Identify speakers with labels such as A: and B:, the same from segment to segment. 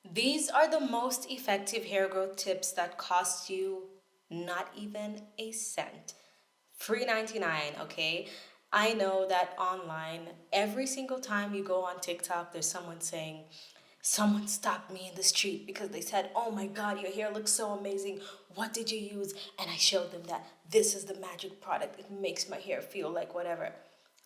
A: These are the most effective hair growth tips that cost you not even a cent. Free 99, okay? I know that online, every single time you go on TikTok, there's someone saying, someone stopped me in the street because they said, "Oh my God, your hair looks so amazing. What did you use?" And I showed them that this is the magic product. It makes my hair feel like whatever.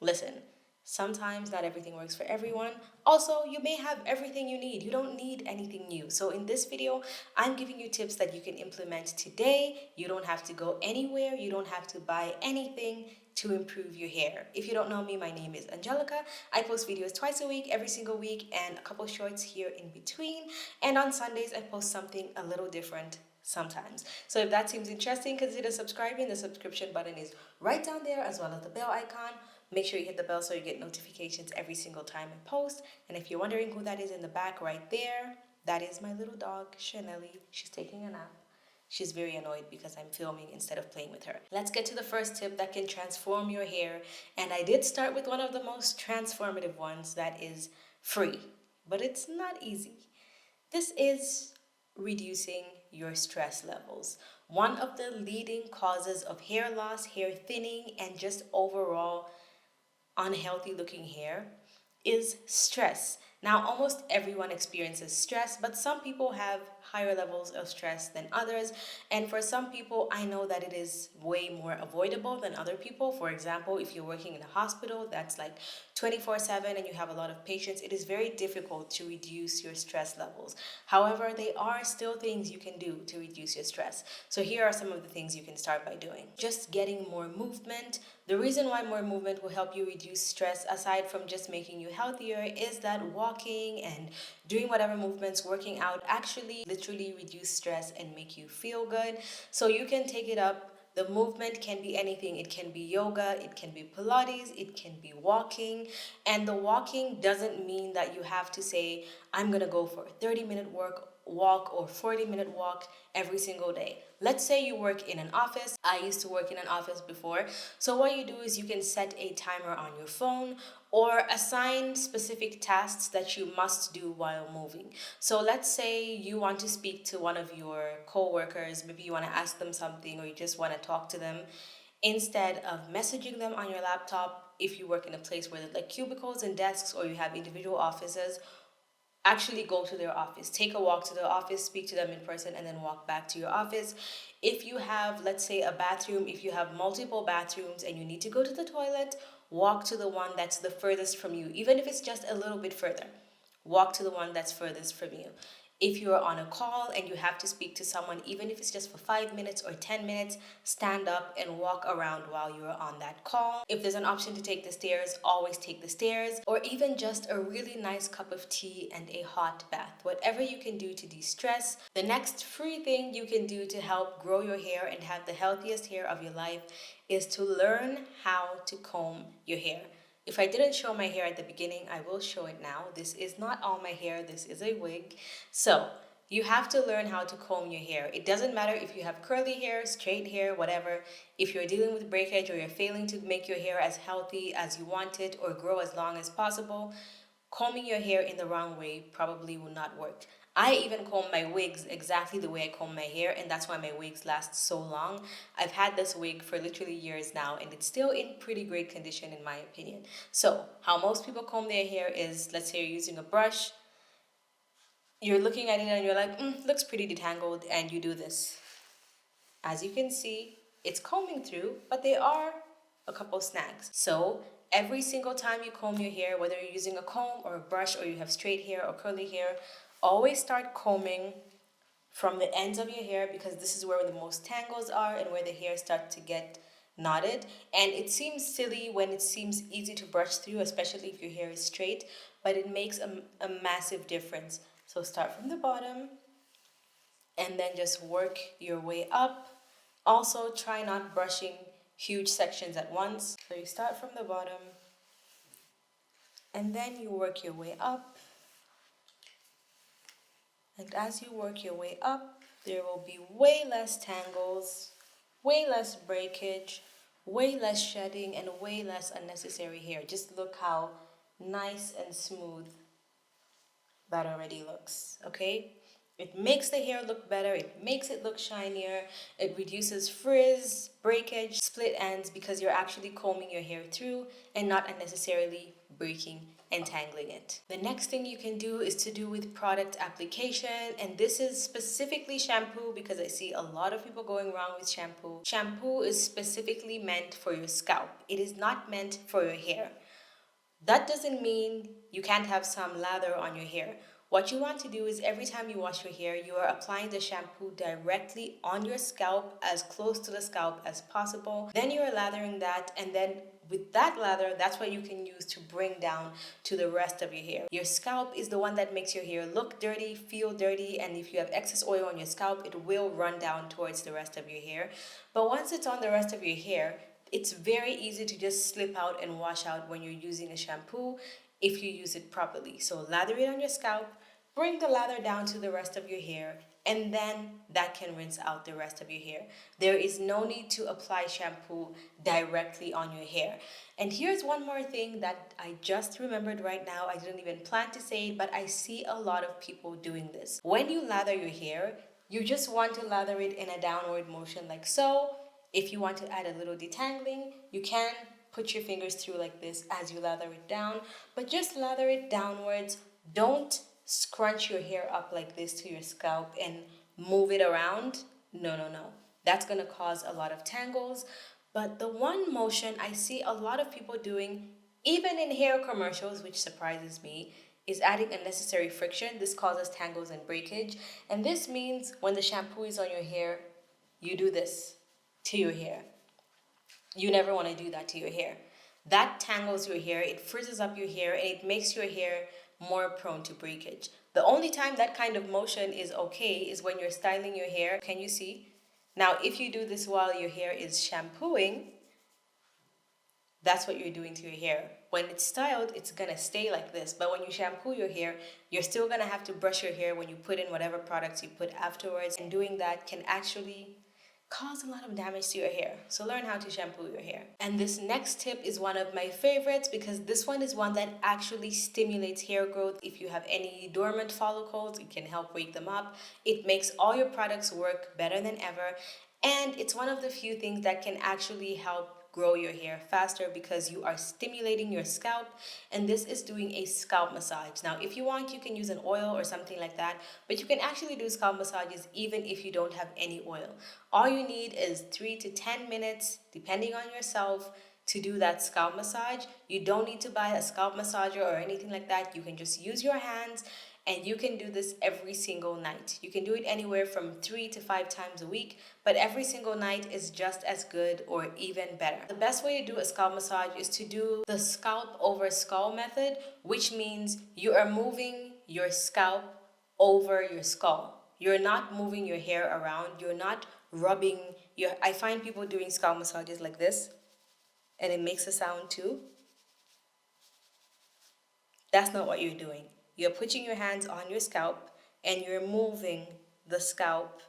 A: Listen, sometimes not everything works for everyone. Also, you may have everything you need. You don't need anything new. So in this video, I'm giving you tips that you can implement today. You don't have to go anywhere. You don't have to buy anything to improve your hair. If you don't know me, my name is Angelica. I post videos twice a week, every single week, and a couple shorts here in between. And on Sundays, I post something a little different sometimes. So if that seems interesting, consider subscribing. The subscription button is right down there, as well as the bell icon. Make sure you hit the bell so you get notifications every single time I post. And if you're wondering who that is in the back right there, that is my little dog, Chanelli. She's taking a nap. She's very annoyed because I'm filming instead of playing with her. Let's get to the first tip that can transform your hair. And I did start with one of the most transformative ones that is free, but it's not easy. This is reducing your stress levels. One of the leading causes of hair loss, hair thinning, and just overall unhealthy looking hair is stress. Now, almost everyone experiences stress, but some people have higher levels of stress than others. And for some people, I know that it is way more avoidable than other people. For example, if you're working in a hospital that's like 24/7 and you have a lot of patients, it is very difficult to reduce your stress levels. However, there are still things you can do to reduce your stress. So here are some of the things you can start by doing. Just getting more movement. The reason why more movement will help you reduce stress, aside from just making you healthier, is that walking and doing whatever movements, working out, actually literally reduce stress and make you feel good. So you can take it up. The movement can be anything. It can be yoga, it can be Pilates, it can be walking. And the walking doesn't mean that you have to say, "I'm going to go for a 30-minute walk or 40-minute walk every single day." Let's say you work in an office. I used to work in an office before. So what you do is you can set a timer on your phone or assign specific tasks that you must do while moving. So let's say you want to speak to one of your coworkers, maybe you want to ask them something or you just want to talk to them. Instead of messaging them on your laptop, if you work in a place where there's like cubicles and desks or you have individual offices, actually go to their office, take a walk to their office, speak to them in person, and then walk back to your office. If you have, let's say, a bathroom, if you have multiple bathrooms and you need to go to the toilet, walk to the one that's the furthest from you, even if it's just a little bit further. Walk to the one that's furthest from you. If you're on a call and you have to speak to someone, even if it's just for 5 minutes or 10 minutes, stand up and walk around while you're on that call. If there's an option to take the stairs, always take the stairs, or even just a really nice cup of tea and a hot bath. Whatever you can do to de stress. The next free thing you can do to help grow your hair and have the healthiest hair of your life is to learn how to comb your hair. If I didn't show my hair at the beginning, I will show it now. This is not all my hair, this is a wig. So, you have to learn how to comb your hair. It doesn't matter if you have curly hair, straight hair, whatever. If you're dealing with breakage or you're failing to make your hair as healthy as you want it or grow as long as possible, combing your hair in the wrong way probably will not work. I even comb my wigs exactly the way I comb my hair, and that's why my wigs last so long. I've had this wig for literally years now, and it's still in pretty great condition in my opinion. So, how most people comb their hair is, let's say you're using a brush, you're looking at it and you're like, looks pretty detangled, and you do this. As you can see, it's combing through, but there are a couple snags. So every single time you comb your hair, whether you're using a comb or a brush or you have straight hair or curly hair, always start combing from the ends of your hair because this is where the most tangles are and where the hair starts to get knotted. And it seems silly when it seems easy to brush through, especially if your hair is straight, but it makes a massive difference. So start from the bottom and then just work your way up. Also, try not brushing huge sections at once. So you start from the bottom and then you work your way up. And as you work your way up, there will be way less tangles, way less breakage, way less shedding, and way less unnecessary hair. Just look how nice and smooth that already looks, okay? It makes the hair look better, it makes it look shinier, it reduces frizz, breakage, split ends because you're actually combing your hair through and not unnecessarily breaking and tangling it. The next thing you can do is to do with product application, and this is specifically shampoo because I see a lot of people going wrong with shampoo. Shampoo is specifically meant for your scalp. It is not meant for your hair. That doesn't mean you can't have some lather on your hair. What you want to do is every time you wash your hair, you are applying the shampoo directly on your scalp, as close to the scalp as possible. Then you are lathering that, and then with that lather, that's what you can use to bring down to the rest of your hair. Your scalp is the one that makes your hair look dirty, feel dirty, and if you have excess oil on your scalp, it will run down towards the rest of your hair. But once it's on the rest of your hair, it's very easy to just slip out and wash out when you're using a shampoo if you use it properly. So lather it on your scalp, bring the lather down to the rest of your hair, and then that can rinse out the rest of your hair. There is no need to apply shampoo directly on your hair. And here's one more thing that I just remembered right now. I didn't even plan to say it, but I see a lot of people doing this. When you lather your hair, you just want to lather it in a downward motion like so. If you want to add a little detangling, you can put your fingers through like this as you lather it down, but just lather it downwards. Don't scrunch your hair up like this to your scalp and move it around. No, no, no. That's going to cause a lot of tangles. But the one motion I see a lot of people doing, even in hair commercials, which surprises me, is adding unnecessary friction. This causes tangles and breakage. And this means when the shampoo is on your hair, you do this to your hair. You never want to do that to your hair. That tangles your hair, it frizzes up your hair, and it makes your hair more prone to breakage. The only time that kind of motion is okay is when you're styling your hair. Can you see? Now, if you do this while your hair is shampooing, that's what you're doing to your hair. When it's styled, it's gonna stay like this. But when you shampoo your hair, you're still gonna have to brush your hair when you put in whatever products you put afterwards. And doing that can actually cause a lot of damage to your hair. So learn how to shampoo your hair. And this next tip is one of my favorites because this one is one that actually stimulates hair growth. If you have any dormant follicles, it can help wake them up. It makes all your products work better than ever. And it's one of the few things that can actually help grow your hair faster because you are stimulating your scalp, and this is doing a scalp massage. Now if you want, you can use an oil or something like that, but you can actually do scalp massages even if you don't have any oil. All you need is 3 to 10 minutes depending on yourself to do that scalp massage. You don't need to buy a scalp massager or anything like that. You can just use your hands, and you can do this every single night. You can do it anywhere from 3 to 5 times a week, but every single night is just as good or even better. The best way to do a scalp massage is to do the scalp over skull method, which means you are moving your scalp over your skull. You're not moving your hair around. You're not rubbing your... I find people doing scalp massages like this, and it makes a sound too. That's not what you're doing. You're putting your hands on your scalp and you're moving the scalp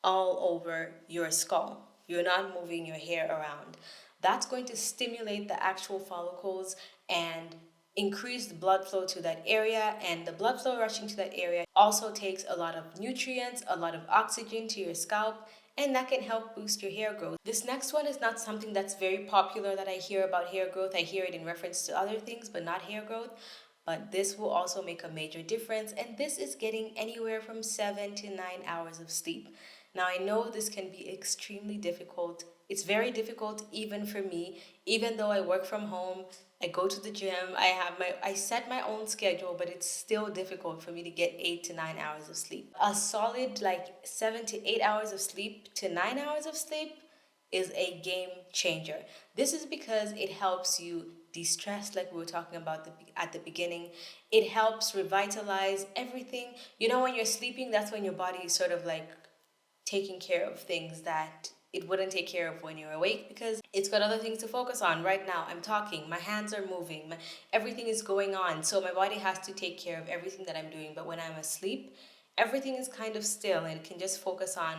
A: all over your skull. You're not moving your hair around. That's going to stimulate the actual follicles and increase the blood flow to that area, and the blood flow rushing to that area also takes a lot of nutrients, a lot of oxygen to your scalp, and that can help boost your hair growth. This next one is not something that's very popular that I hear about hair growth. I hear it in reference to other things, but not hair growth. But this will also make a major difference, and this is getting anywhere from 7 to 9 hours of sleep. Now, I know this can be extremely difficult. It's very difficult even for me, even though I work from home, I go to the gym, I set my own schedule, but it's still difficult for me to get 8 to 9 hours of sleep. A solid like 7 to 8 hours of sleep to 9 hours of sleep is a game changer. This is because it helps you de-stress, like we were talking about at the beginning. It helps revitalize everything. You know, when you're sleeping, that's when your body is sort of like taking care of things that it wouldn't take care of when you're awake, because it's got other things to focus on. Right now, I'm talking, my hands are moving, everything is going on. So my body has to take care of everything that I'm doing. But when I'm asleep, everything is kind of still and it can just focus on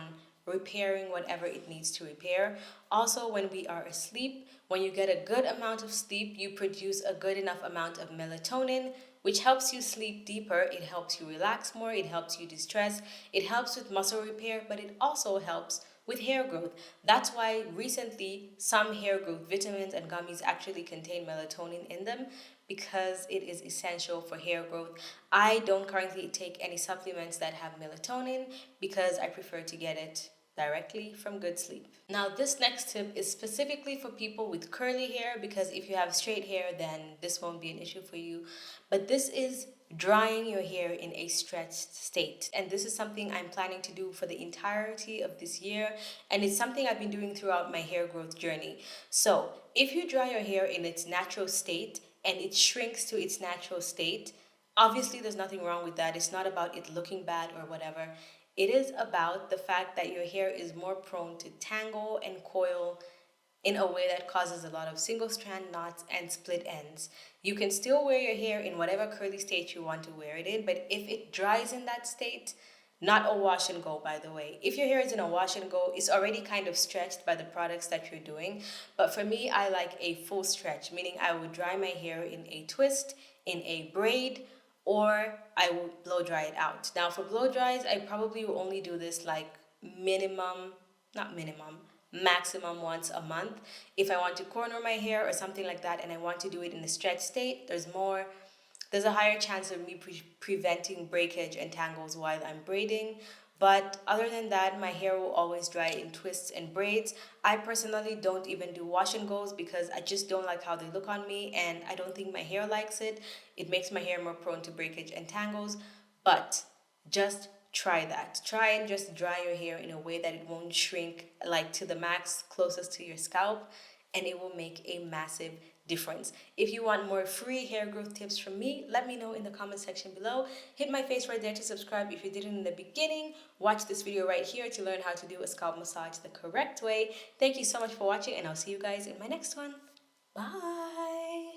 A: repairing whatever it needs to repair. Also, when we are asleep, when you get a good amount of sleep, you produce a good enough amount of melatonin, which helps you sleep deeper. It helps you relax more, it helps you distress, it helps with muscle repair, but it also helps with hair growth. That's why recently some hair growth vitamins and gummies actually contain melatonin in them because it is essential for hair growth. I don't currently take any supplements that have melatonin because I prefer to get it directly from good sleep. Now, this next tip is specifically for people with curly hair because if you have straight hair, then this won't be an issue for you. But this is drying your hair in a stretched state. And this is something I'm planning to do for the entirety of this year. And it's something I've been doing throughout my hair growth journey. So, if you dry your hair in its natural state and it shrinks to its natural state, obviously there's nothing wrong with that. It's not about it looking bad or whatever. It is about the fact that your hair is more prone to tangle and coil in a way that causes a lot of single strand knots and split ends. You can still wear your hair in whatever curly state you want to wear it in, but if it dries in that state, not a wash and go, by the way. If your hair is in a wash and go, it's already kind of stretched by the products that you're doing. But for me, I like a full stretch, meaning I would dry my hair in a twist, in a braid, or I will blow dry it out. Now, for blow dries, I probably will only do this like minimum, not minimum, maximum once a month. If I want to corner my hair or something like that and I want to do it in a stretch state, there's a higher chance of me preventing breakage and tangles while I'm braiding. But other than that, my hair will always dry in twists and braids. I personally don't even do wash and goes because I just don't like how they look on me and I don't think my hair likes it. It makes my hair more prone to breakage and tangles. But just try that. Try and just dry your hair in a way that it won't shrink like to the max closest to your scalp, and it will make a massive difference. If you want more free hair growth tips from me, let me know in the comment section below. Hit my face right there to subscribe if you didn't in the beginning. Watch this video right here to learn how to do a scalp massage the correct way. Thank you so much for watching, and I'll see you guys in my next one. Bye.